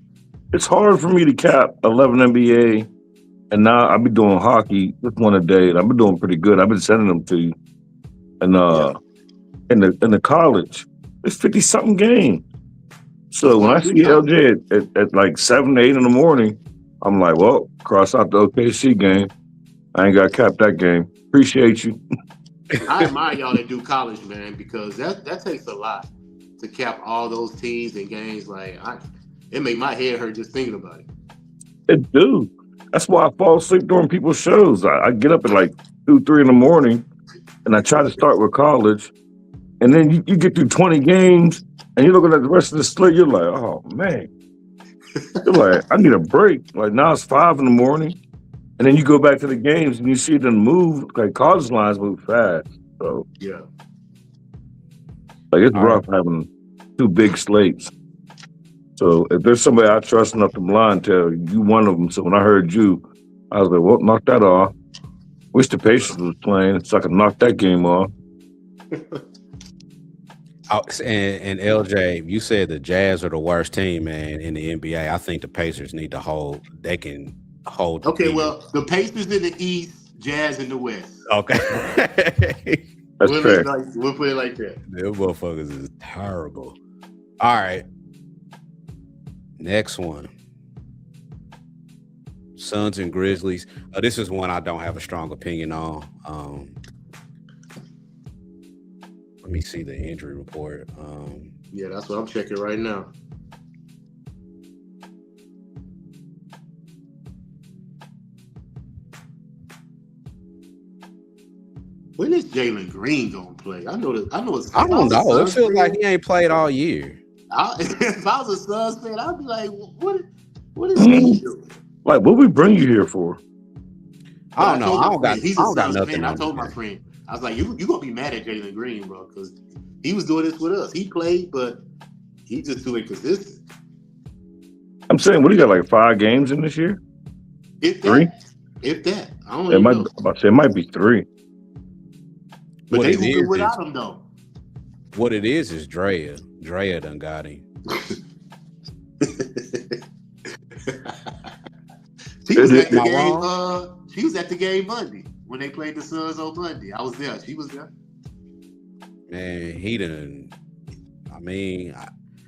It's hard for me to cap 11 NBA, and now I've been doing hockey just one a day, and I've been doing pretty good. I've been sending them to you, and in the college, it's 50-something games. So when I see LJ at like 7, 8 in the morning, I'm like, well, cross out the OKC game. I ain't got to cap that game. Appreciate you.
I admire y'all that do college, man, because that takes a lot to cap all those teams and games. Like, it make my head hurt just thinking about it.
It do. That's why I fall asleep during people's shows. I get up at like 2, 3 in the morning, and I try to start with college. And then you get through 20 games, and you're looking at the rest of the slate. You're like, oh, man. You're like, I need a break. Like, now it's 5 in the morning. And then you go back to the games, and you see them move. Like, college lines move fast. So,
yeah.
Like, it's rough having 2 big slates. So if there's somebody I trust enough to blind tell, you one of them. So when I heard you, I was like, well, knock that off. Wish the Pacers was playing so I could knock that game off.
And LJ, you said the Jazz are the worst team, man, in the NBA. I think the Pacers need to hold. They can hold.
Okay, well, the Pacers in the East, Jazz in the West.
Okay.
That's fair.
We'll put it like that.
Them motherfuckers is terrible. All right. Next one. Suns and Grizzlies. This is one I don't have a strong opinion on. Let me see the injury report.
Yeah, that's what I'm checking right now. When is Jalen Green gonna play? I know.
I don't know. It feels like he ain't played all year.
If I was a Suns fan, I'd be like, what is he doing?
Like, what we bring you here for?
I don't know. I don't got nothing.
I told my friend, I was like, you gonna be mad at Jalen Green, bro, because he was doing this with us. He played, but he just too inconsistent.
I'm saying, what do you got, like 5 games in this year?
If
3?
If that. I don't know.
It might be 3.
But they hooping without him, though.
What it is Drea. Drea done got him.
She was at the game. She was at the game Monday when they played the Suns on Monday. I was there. She was there.
Man, he done. I mean,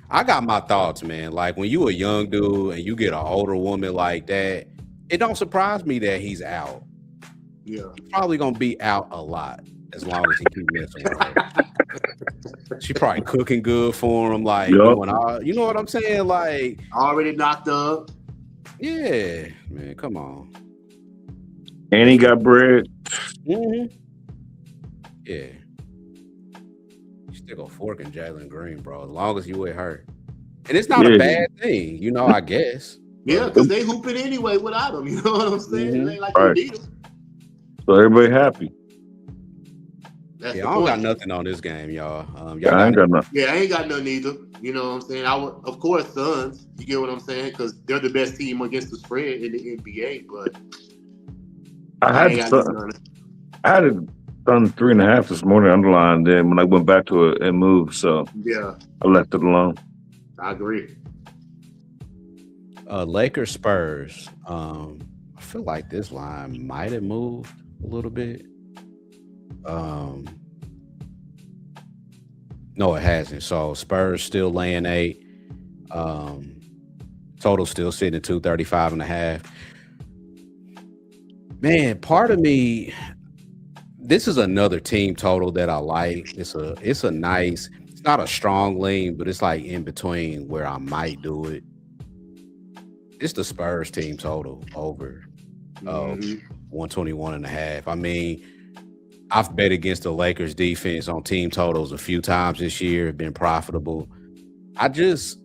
I got my thoughts, man. Like when you a young dude and you get an older woman like that, it don't surprise me that he's out.
Yeah,
he's probably gonna be out a lot as long as he keep messing with her. She probably cooking good for him, like doing all, you know what I'm saying? Like
already knocked up.
Yeah, man, come on.
And he got bread.
Mm-hmm. Yeah. You stick a fork in Jalen Green, bro, as long as you with her. And it's not a bad thing, you know, I guess.
Yeah, because they hooping anyway without him. You know what I'm saying?
Mm-hmm.
It ain't like they need him.
So everybody happy.
That's
I don't got nothing on this game, y'all.
I ain't got nothing.
Yeah, I ain't got nothing either. You know what I'm saying? of course, Suns. You get what I'm saying? Because they're the best team against the spread in the NBA. But
I had it done 3.5 this morning underlined. Then when I went back to it, it moved. So
yeah,
I left it alone.
I agree.
Lakers Spurs. I feel like this line might have moved a little bit. No, it hasn't. So Spurs still laying 8. Total still sitting at 235.5. Man, part of me, this is another team total that I like. It's a nice, it's not a strong lean, but it's like in between where I might do it. It's the Spurs team total over 121.5. I mean, I've bet against the Lakers defense on team totals a few times this year, been profitable. As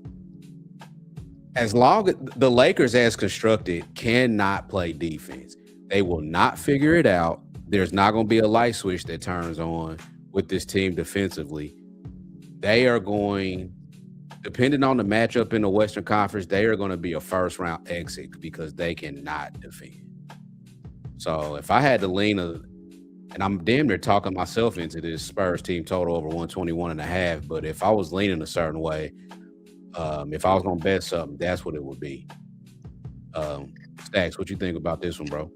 long as the Lakers as constructed cannot play defense, they will not figure it out. There's not going to be a light switch that turns on with this team defensively. They are going, depending on the matchup in the Western Conference, they are going to be a first round exit because they cannot defend. So if I had to lean and I'm damn near talking myself into this Spurs team total over 121.5. But if I was leaning a certain way, if I was gonna bet something, that's what it would be. Stacks, what you think about this one, bro?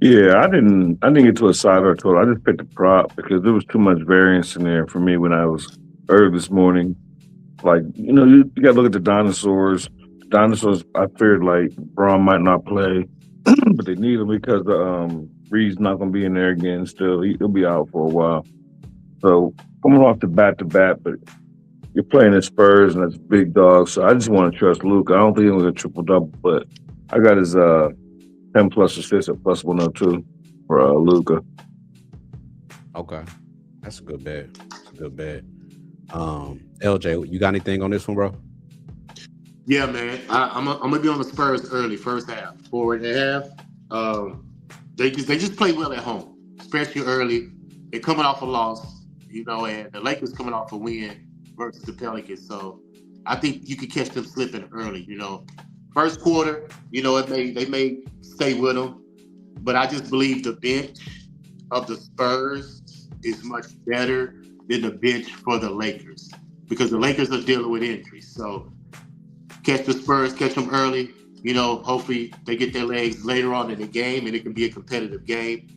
Yeah, I didn't get to a side or total. I just picked the prop because there was too much variance in there for me when I was early this morning. Like, you got to look at the dinosaurs. Dinosaurs, I feared like Braun might not play, but they need him because Reed's not going to be in there again still. He'll be out for a while. So coming off the bat, but you're playing the Spurs and that's big dog. So I just want to trust Luka. I don't think he's going to triple-double, but I got his 10-plus assists at plus 102 for Luka.
Okay. That's a good bet. LJ, you got anything on this one, bro?
Yeah, man. I'm gonna be on the Spurs early, first half, 4.5. They just play well at home, especially early. They're coming off a loss, and the Lakers coming off a win versus the Pelicans. So I think you could catch them slipping early. First quarter, they may stay with them, but I just believe the bench of the Spurs is much better than the bench for the Lakers because the Lakers are dealing with injuries. So catch the Spurs, catch them early. Hopefully they get their legs later on in the game and it can be a competitive game.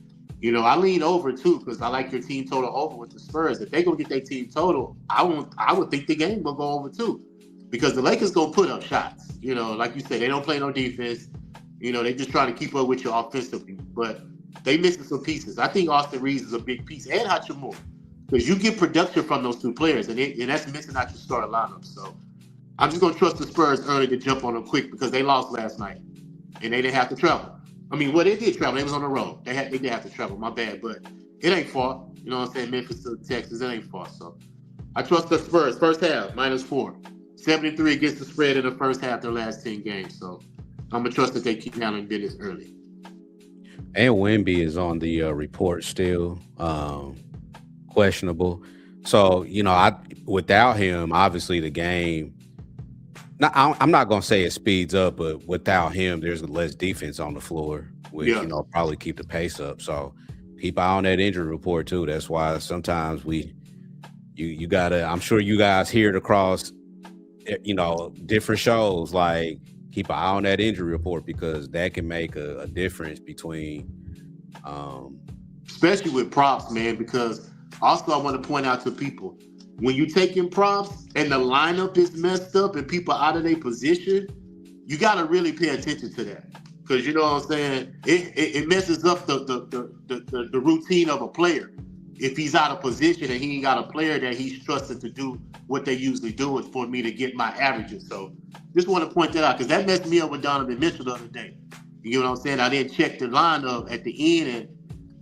I lean over too because I like your team total over with the Spurs. If they gonna get their team total, I would think the game will go over too because the Lakers gonna put up shots. Like you said, they don't play no defense. They just trying to keep up with you offensively, but they missing some pieces. I think Austin Reeves is a big piece and Hachimura because you get production from those two players and that's missing out your starting lineup. So I'm just going to trust the Spurs early to jump on them quick because they lost last night and they didn't have to travel. They did travel. They was on the road. They did have to travel. My bad, but it ain't far. You know what I'm saying? Memphis to Texas, it ain't far. So I trust the Spurs. First half, -4. 73 against the spread in the first half their last 10 games. So I'm going to trust that they keep handling business early.
And Wemby is on the report still, questionable. So, without him, obviously the game, I'm not going to say it speeds up, but without him, there's less defense on the floor, which, probably keep the pace up. So keep eye on that injury report too. That's why sometimes you got to, I'm sure you guys hear it across, different shows, like keep an eye on that injury report because that can make a difference between.
Especially with props, man, because also I want to point out to people, when you taking props and the lineup is messed up and people out of their position, you got to really pay attention to that. Because you know what I'm saying? It messes up the routine of a player. If he's out of position and he ain't got a player that he's trusted to do what they usually do is for me to get my averages. So just want to point that out because that messed me up with Donovan Mitchell the other day. You know what I'm saying? I didn't check the lineup at the end and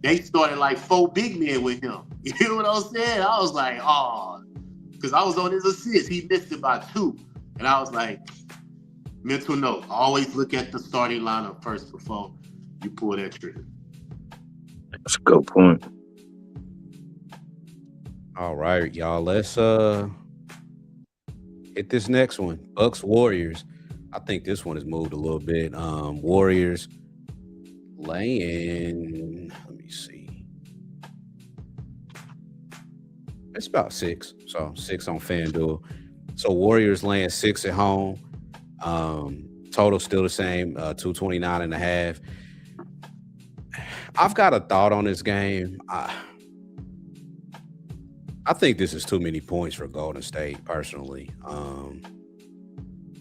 they started like 4 big men with him. You know what I'm saying? I was like, oh, because I was on his assist. He missed it by 2. And I was like, mental note, always look at the starting lineup first before you pull that trigger.
That's a good point.
All right, y'all. Let's hit this next one. Bucks Warriors. I think this one has moved a little bit. Warriors laying. Let me see. It's about 6. So 6 on FanDuel. So Warriors laying 6 at home. Total still the same, 229.5. I've got a thought on this game. I think this is too many points for Golden State, personally.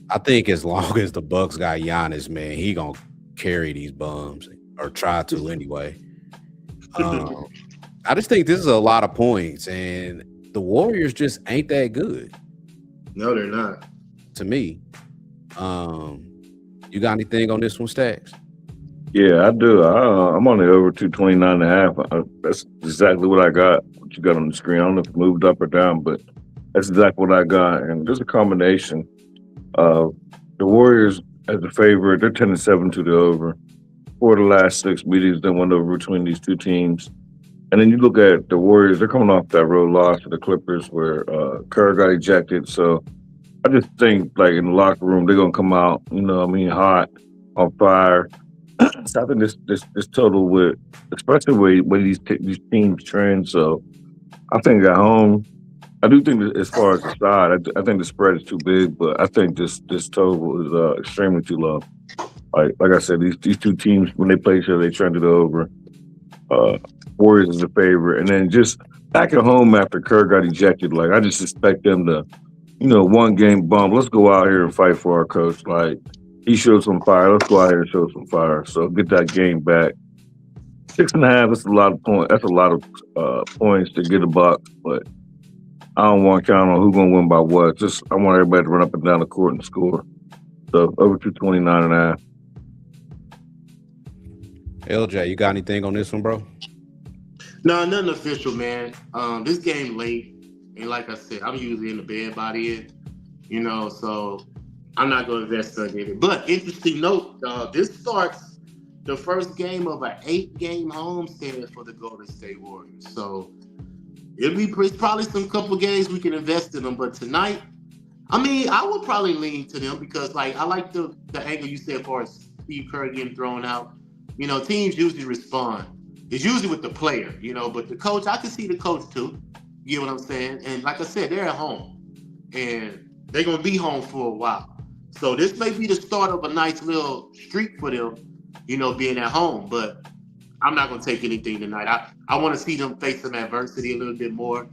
I think as long as the Bucks got Giannis, man, he gonna carry these bums or try to anyway. I just think this is a lot of points, and the Warriors just ain't that good.
No, they're not.
To me. You got anything on this one, Stacks?
Yeah, I do. I'm only over 229.5. That's exactly what I got. What you got on the screen. I don't know if it moved up or down, but that's exactly what I got. And there's a combination of the Warriors as a favorite. They're 10-7 to the over. 4 of the last 6 meetings they went over between these two teams. And then you look at the Warriors, they're coming off that road loss to the Clippers where Kerr got ejected. So I just think, like, in the locker room, they're going to come out, hot, on fire. So I think this total would, especially where these teams trend. So I think at home, I do think that as far as the side, I think the spread is too big, but I think this total is extremely too low. Like I said, these two teams when they play each other, they trended over. Uh, Warriors is the favorite, and then just back at home after Kerr got ejected, like I just expect them to, one game bump. Let's go out here and fight for our coach. Like he showed some fire. Let's go out here and show some fire. So get that game back. 6.5. That's a lot of points. That's a lot of points to get a buck, but I don't want to count on who's going to win by what. Just I want everybody to run up and down the court and score. So over 229.5.
LJ, you got anything on this one, bro?
No, nothing official, man. This game late, and like I said, I'm usually in the bed by then, so I'm not going to invest in it. But interesting note, this starts the first game of an 8-game homestand for the Golden State Warriors. So it's probably some couple games we can invest in them. But tonight, I would probably lean to them because, like, I like the angle you said as far as Steve Kerr getting thrown out. Teams usually respond. It's usually with the player, but the coach, I can see the coach too. You get what I'm saying? And like I said, they're at home. And they're going to be home for a while. So this may be the start of a nice little streak for them, being at home. But I'm not going to take anything tonight. I want to see them face some adversity a little bit more,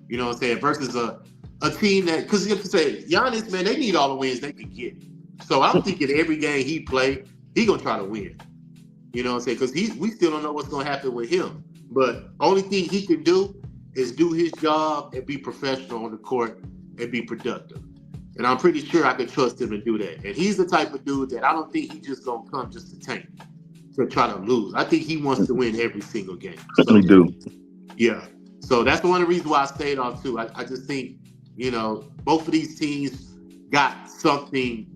versus a team that, because you have to say, Giannis, man, they need all the wins they can get. So I'm thinking every game he play, he going to try to win. Because we still don't know what's going to happen with him. But only thing he can do is do his job and be professional on the court and be productive. And I'm pretty sure I can trust him to do that. And he's the type of dude that I don't think he's just going to come just to tank, to try to lose. I think he wants to win every single game.
Definitely do.
Yeah. So that's one of the reasons why I stayed on too. I just think, both of these teams got something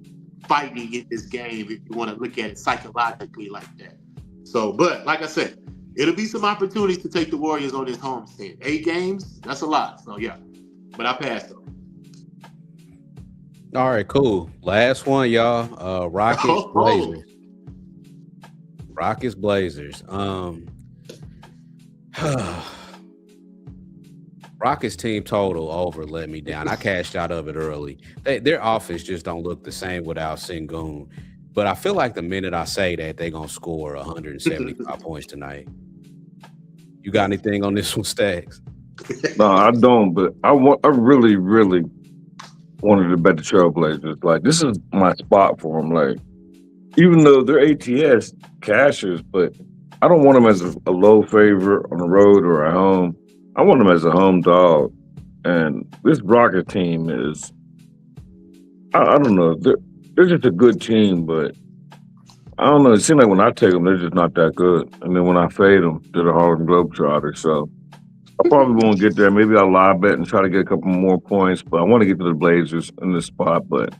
fighting in this game if you want to look at it psychologically like that. So, but like I said, it'll be some opportunities to take the Warriors on this homestand. 8 games, that's a lot. So, yeah. But I passed them.
All right, cool. Last one, y'all. Rockets Blazers. Rockets Blazers. Rockets team total over let me down. I cashed out of it early. Their offense just don't look the same without Sengun. But I feel like the minute I say that, they're going to score 175 points tonight. You got anything on this one, Stacks?
No, I don't, but I really, really wanted to bet the Trailblazers. Like, this is my spot for them. Like, even though they're ATS cashers, but I don't want them as a low favorite on the road or at home. I want them as a home dog. And this Rocket team is, I don't know, they're just a good team, but I don't know. It seems like when I take them, they're just not that good. And then when I fade them, they're the Harlem Globetrotters. So I probably won't get there. Maybe I'll live bet and try to get a couple more points, but I want to get to the Blazers in this spot. But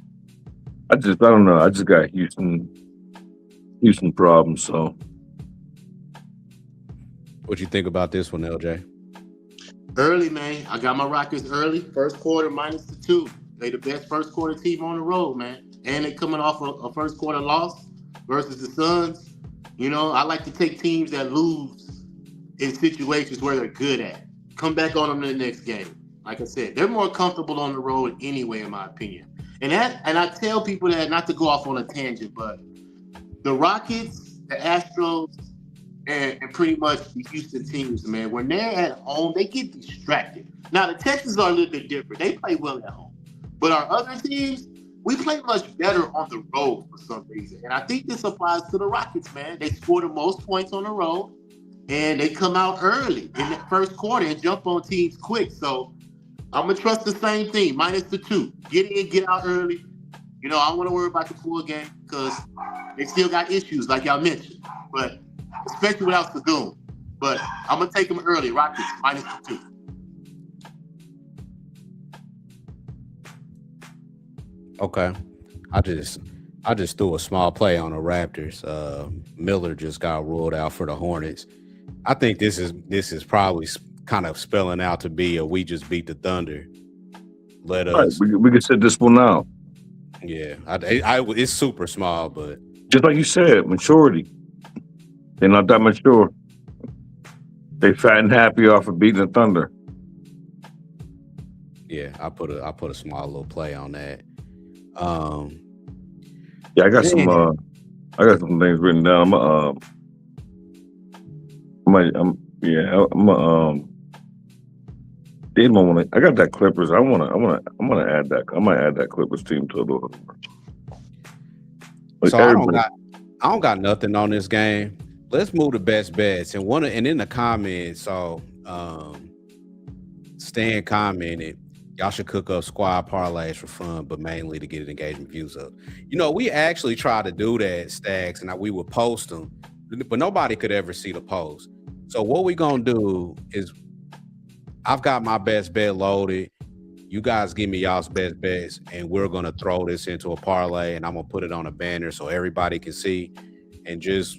I don't know. I just got Houston problems. So
What you think about this one, LJ?
Early, man. I got my Rockets early. First quarter minus the 2. They the best first quarter team on the road, man. And they coming off a first quarter loss versus the Suns. I like to take teams that lose in situations where they're good at. Come back on them in the next game. Like I said, they're more comfortable on the road anyway, in my opinion. And I tell people that not to go off on a tangent, but the Rockets, the Astros, and pretty much the Houston teams, man, when they're at home, they get distracted. Now, the Texans are a little bit different. They play well at home. But our other teams, we play much better on the road for some reason. And I think this applies to the Rockets, man. They score the most points on the road, and they come out early in the first quarter and jump on teams quick. So I'm going to trust the same thing, minus the 2. Get in, get out early. I don't want to worry about the full game because they still got issues, like y'all mentioned. But especially without Sengun. But I'm going to take them early, Rockets, minus the 2.
Okay. I just threw a small play on the Raptors. Miller just got ruled out for the Hornets. I think this is probably kind of spelling out to be a we just beat the Thunder. Let us.
Right, we can set this one out.
Yeah, it's super small, but
just like you said, maturity. They're not that mature. They fat and happy off of beating the Thunder.
Yeah, I put a small little play on that.
Yeah, I got some.
Man.
I got some things written down. I got that Clippers. I'm gonna add that. I might add that Clippers team total.
So I don't got nothing on this game. Let's move to best bets and in the comments. So Stan commented, y'all should cook up squad parlays for fun, but mainly to get engagement views up. We actually tried to do that, Stacks, and we would post them, but nobody could ever see the post. So what we gonna do is, I've got my best bet loaded. You guys give me y'all's best bets, and we're gonna throw this into a parlay, and I'm gonna put it on a banner so everybody can see, and just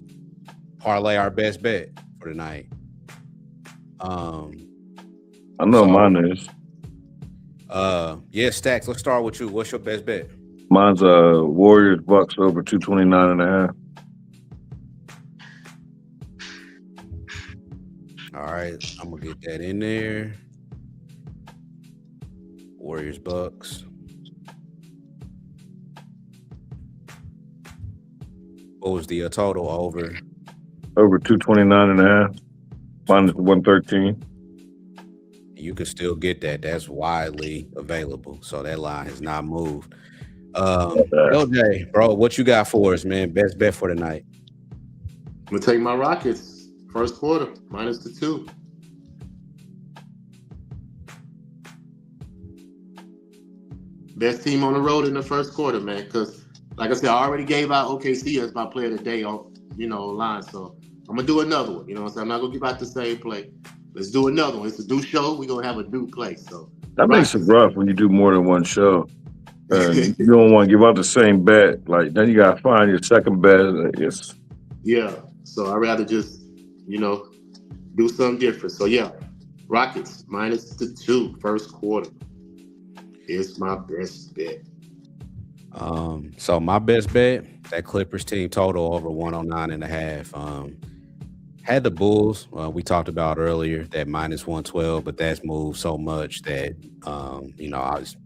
parlay our best bet for the night.
I know mine is.
Yeah, Stacks, let's start with you. What's your best bet?
Mine's Warriors Bucks over 229.5.
All right, I'm gonna get that in there. Warriors Bucks. What was the total over?
Over 229.5. Minus 113.
You can still get that. That's widely available. So that line has not moved. LJ, bro, what you got for us, man? Best bet for the night.
I'm gonna take my Rockets first quarter minus the 2. Best team on the road in the first quarter, man. Because, like I said, I already gave out OKC as my player of the day on, online. So I'm gonna do another one. You know what I'm saying? I'm not gonna give out the same play. Let's do another one. It's a new show. We're gonna have a new play. So
that makes it rough when you do more than one show. You don't want to give out the same bet. Like, then you gotta find your second bet. Yes.
Yeah. So I'd rather just, do something different. So yeah, Rockets minus the 2 first quarter is my best bet.
So my best bet, that Clippers team total over 109.5. Had the Bulls, we talked about earlier, that minus 112, but that's moved so much that I was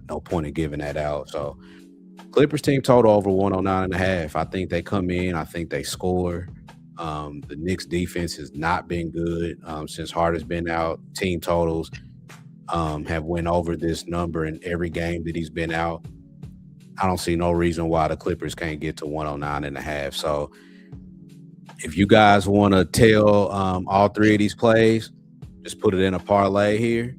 no point in giving that out. So Clippers team total over 109.5. I think they come in, I think they score. The Knicks defense has not been good since Harden's been out. Team totals have went over this number in every game that he's been out. I don't see no reason why the Clippers can't get to 109.5. So if you guys want to tell all three of these plays, just put it in a parlay here.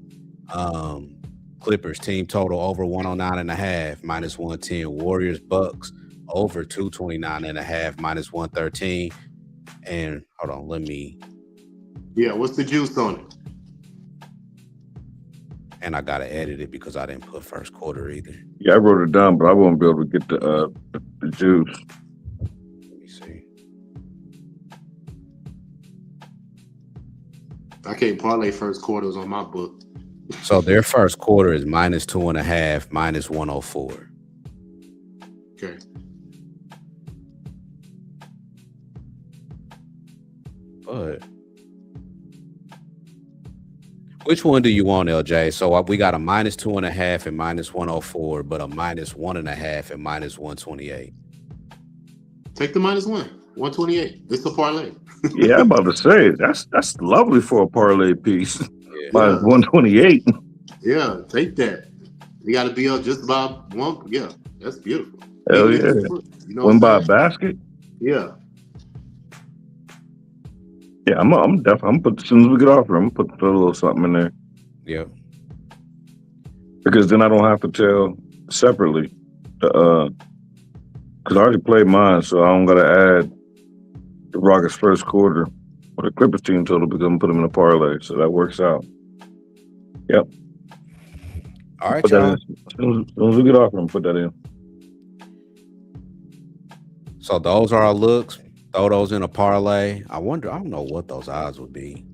Clippers team total over 109.5 minus 110. Warriors Bucks over 229.5 minus 113. And hold on,
what's the juice on it?
And I gotta edit it because I didn't put first quarter either.
Yeah, I wrote it down, but I won't be able to get the juice.
Let me see.
I can't parlay first quarters on my book.
So their first quarter is minus 2.5, minus 104.
Okay.
But which one do you want, LJ? So we got a minus 2.5 and minus 104, but a minus 1.5 and minus 128.
Take the minus 128. It's a parlay.
Yeah, I'm about to say that's lovely for a parlay piece.
Yeah.
Minus 128.
Yeah, take that. You got to be up just about one. Yeah, that's beautiful.
Hell yeah. Win by a basket.
Yeah.
Yeah, I'm definitely put as soon as we get off here, I'm gonna put a little something in there.
Yeah.
Because then I don't have to tell separately. Because I already played mine, so I don't gotta add the Rockets first quarter or the Clippers team total because I'm put them in a parlay, so that works out. Yep.
All right,
put
y'all.
As soon as we get off here, I'm gonna put that in.
So those are our looks. Throw those in a parlay. I don't know what those odds would be.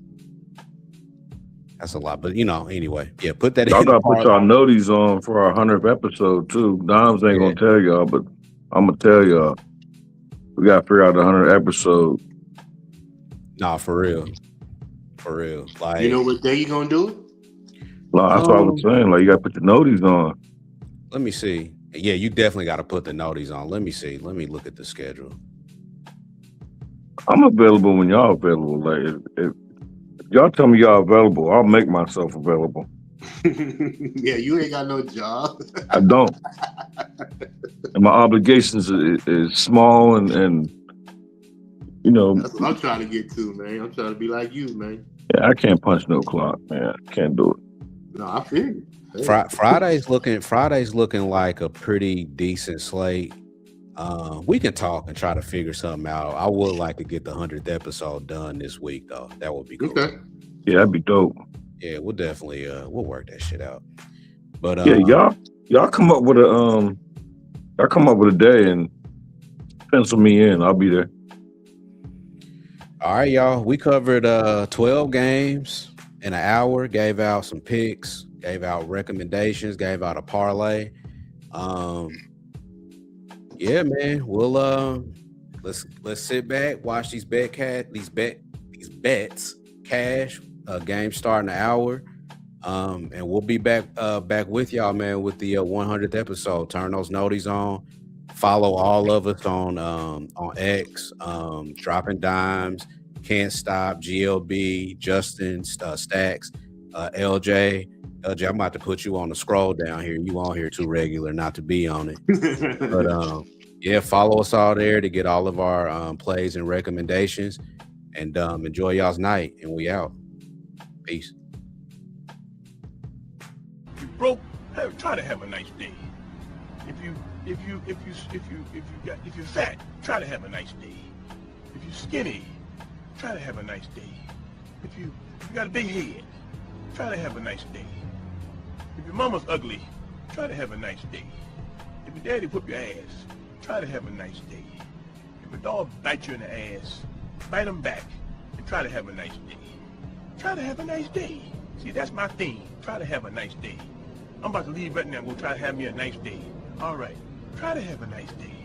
That's a lot, but anyway, yeah, put that in.
Y'all gotta put y'all noties on for our 100th episode too. Doms ain't gonna tell y'all, but I'm gonna tell y'all. We gotta figure out the 100th episode
Nah, for real. For real. Like,
You know what day you gonna do it?
Well, that's what I was saying. Like, you got to put the noties on.
let me see. Yeah, you definitely got to put the noties on. Let me see. Let me look at the schedule.
I'm available when y'all available. Like, if y'all tell me y'all available, I'll make myself available.
Yeah, you ain't got no job.
I don't. And my obligations is small and you know,
That's what I'm trying to get to, man. I'm trying to be like you, man.
yeah, I can't punch no clock, man. I can't do it.
No, I feel you. Hey.
Friday's looking like a pretty decent slate. We can talk and try to figure something out. I would like to get the 100th episode done this week, though. That would be cool.
Okay.
Yeah, that'd be dope.
Yeah, we'll definitely we'll work that shit out. But
yeah, y'all come up with a day and pencil me in. I'll be there.
All right, y'all. We covered 12 games in an hour, gave out some picks, gave out recommendations, gave out a parlay. Yeah, man. We'll let's sit back, watch these bets cash. Game start in an hour. And we'll be back with y'all, man, with the 100th episode. Turn those noties on. Follow all of us on X, Dropping Dimes, Can't Stop, GLB, Justin, Stacks, LJ. LJ, I'm about to put you on the scroll down here. You on here too regular not to be on it. But yeah, follow us all there to get all of our plays and recommendations. And enjoy y'all's night. And we out. Peace.
If you broke, try to have a nice day. If you're fat, try to have a nice day. If you're skinny, try to have a nice day. If you got a big head, try to have a nice day. If your mama's ugly, try to have a nice day. If your daddy whoop your ass, try to have a nice day. If a dog bites you in the ass, bite him back and try to have a nice day. Try to have a nice day. See, that's my theme. Try to have a nice day. I'm about to leave right now and go try to have me a nice day. All right. Try to have a nice day.